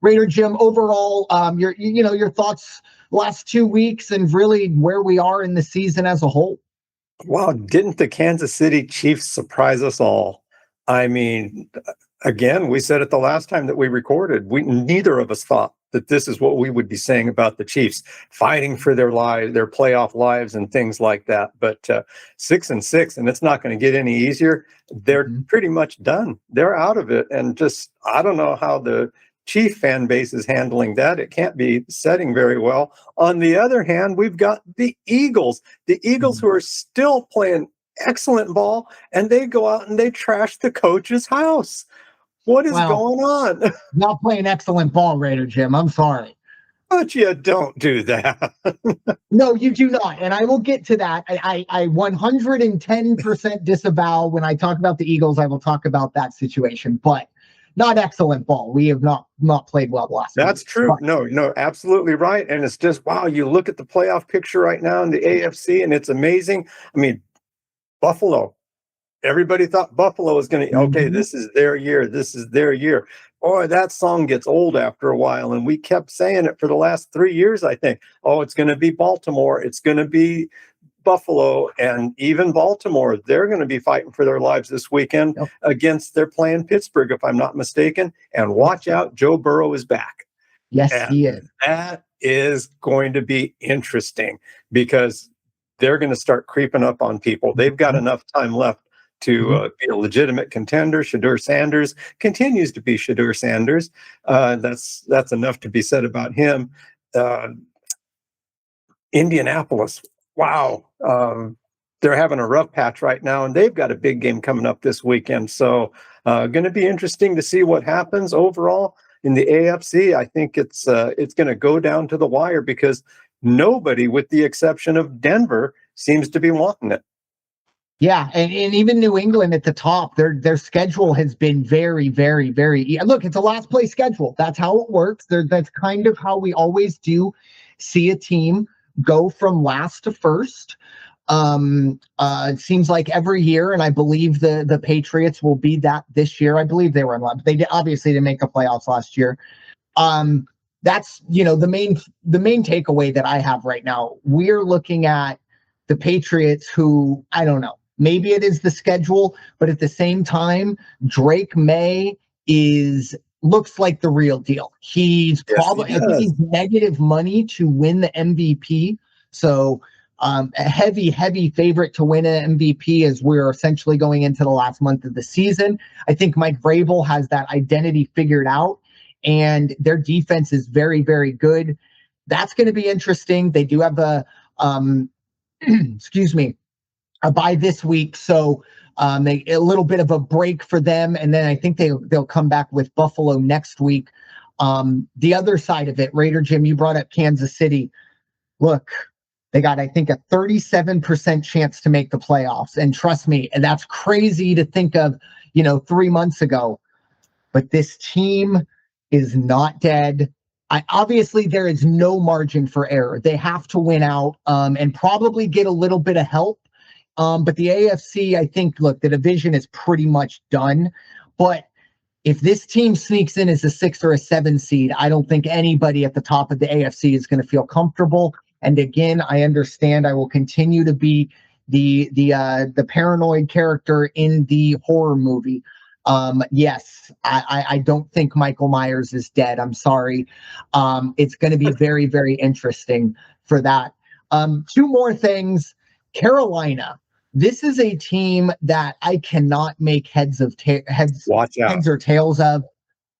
Raider Jim, overall, your thoughts last 2 weeks and really where we are in the season as a whole. Wow, didn't the Kansas City Chiefs surprise us all? I mean, again, we said it the last time that we recorded. Neither of us thought that this is what we would be saying about the Chiefs, fighting for their lives, their playoff lives, and things like that. But 6-6, and it's not going to get any easier. They're pretty much done. They're out of it, and just I don't know how the Chief fan base is handling that. It can't be setting very well. On the other hand, we've got the Eagles who are still playing excellent ball, and they go out and they trash the coach's house. What is going on? Not playing excellent ball, Raider Jim. I'm sorry. But you don't do that. No, you do not. And I will get to that. I 110% disavow when I talk about the Eagles. I will talk about that situation, but not excellent ball. We have not played well last week. That's true. But no, absolutely right. And it's just, wow, you look at the playoff picture right now in the AFC, and it's amazing. I mean, Buffalo. Everybody thought Buffalo was going to, okay, this is their year. This is their year. Boy, that song gets old after a while. And we kept saying it for the last 3 years, I think. Oh, it's going to be Baltimore. It's going to be Buffalo. And even Baltimore, they're going to be fighting for their lives this weekend against, they're playing Pittsburgh, if I'm not mistaken. And watch out, Joe Burrow is back. Yes, he is. That is going to be interesting because they're going to start creeping up on people. They've got enough time left to be a legitimate contender. Shadur Sanders continues to be Shadur Sanders. That's enough to be said about him. Indianapolis, wow. They're having a rough patch right now, and they've got a big game coming up this weekend. So going to be interesting to see what happens overall in the AFC. I think it's going to go down to the wire because nobody, with the exception of Denver, seems to be wanting it. Yeah, and even New England at the top, their schedule has been very, very, very. Look, it's a last place schedule. That's how it works. That's kind of how we always do see a team go from last to first. It seems like every year, and I believe the Patriots will be that this year. I believe they were in last. They obviously didn't make the playoffs last year. That's the main takeaway that I have right now. We're looking at the Patriots, who I don't know. Maybe it is the schedule, but at the same time, Drake Maye looks like the real deal. He's probably I think he's negative money to win the MVP. So a heavy favorite to win an MVP as we're essentially going into the last month of the season. I think Mike Vrabel has that identity figured out, and their defense is very, very good. That's going to be interesting. They do have a a bye this week, so a little bit of a break for them, and then I think they'll come back with Buffalo next week. The other side of it, Raider Jim, you brought up Kansas City. Look, they got, I think, a 37% chance to make the playoffs, and trust me, and that's crazy to think of, 3 months ago. But this team is not dead. Obviously, there is no margin for error. They have to win out and probably get a little bit of help. But the AFC, I think, look, the division is pretty much done. But if this team sneaks in as a 6 or a 7 seed, I don't think anybody at the top of the AFC is going to feel comfortable. And again, I understand I will continue to be the paranoid character in the horror movie. Yes, I don't think Michael Myers is dead. I'm sorry. It's going to be very, very interesting for that. 2 more things. Carolina. This is a team that I cannot make heads or tails of.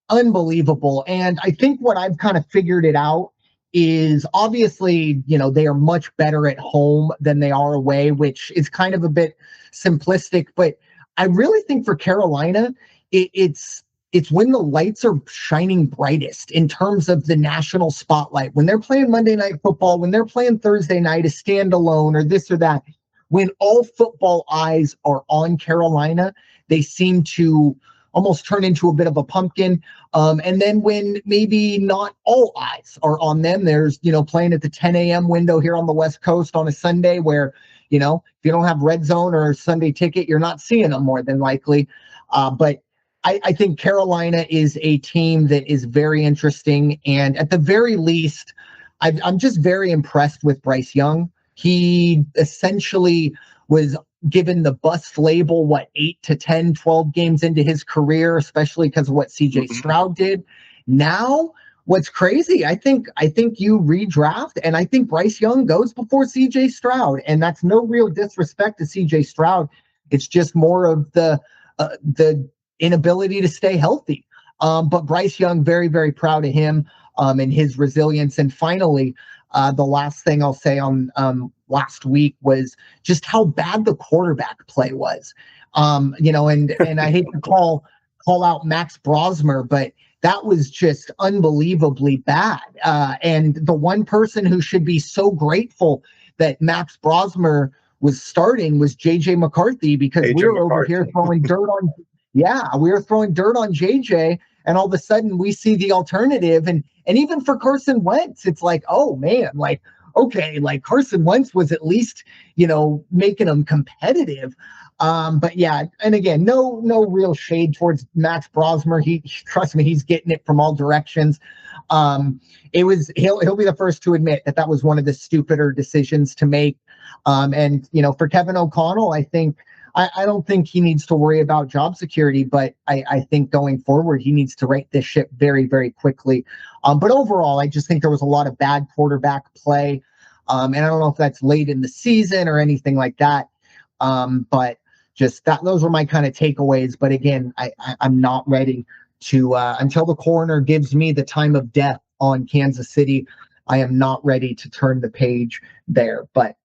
Unbelievable. And I think what I've kind of figured it out is obviously, they are much better at home than they are away, which is kind of a bit simplistic. But I really think for Carolina, it's when the lights are shining brightest in terms of the national spotlight. When they're playing Monday Night Football, when they're playing Thursday night, a standalone or this or that, when all football eyes are on Carolina, they seem to almost turn into a bit of a pumpkin. And then when maybe not all eyes are on them, there's, playing at the 10 a.m. window here on the West Coast on a Sunday where, if you don't have Red Zone or a Sunday ticket, you're not seeing them more than likely. But I think Carolina is a team that is very interesting. And at the very least, I'm just very impressed with Bryce Young. He essentially was given the bust label, 8 to 10, 12 games into his career, especially because of what CJ Stroud did. Now, what's crazy, I think you redraft, and I think Bryce Young goes before CJ Stroud. And that's no real disrespect to CJ Stroud. It's just more of the inability to stay healthy. But Bryce Young, very, very proud of him and his resilience. And finally, the last thing I'll say on last week was just how bad the quarterback play was. And I hate to call out Max Brosmer, but that was just unbelievably bad. And the one person who should be so grateful that Max Brosmer was starting was JJ McCarthy, because we were over here throwing dirt on. Yeah, we were throwing dirt on JJ, and all of a sudden we see the alternative. And even for Carson Wentz, it's like, oh man, like, okay, like Carson Wentz was at least, making them competitive. But yeah, and again, no real shade towards Max Brosmer. Trust me, he's getting it from all directions. He'll be the first to admit that was one of the stupider decisions to make. And for Kevin O'Connell, I don't think he needs to worry about job security, but I think going forward, he needs to right this ship very, very quickly. But overall, I just think there was a lot of bad quarterback play. And I don't know if that's late in the season or anything like that. But just those were my kind of takeaways. But again, I'm not ready to, until the coroner gives me the time of death on Kansas City, I am not ready to turn the page there. But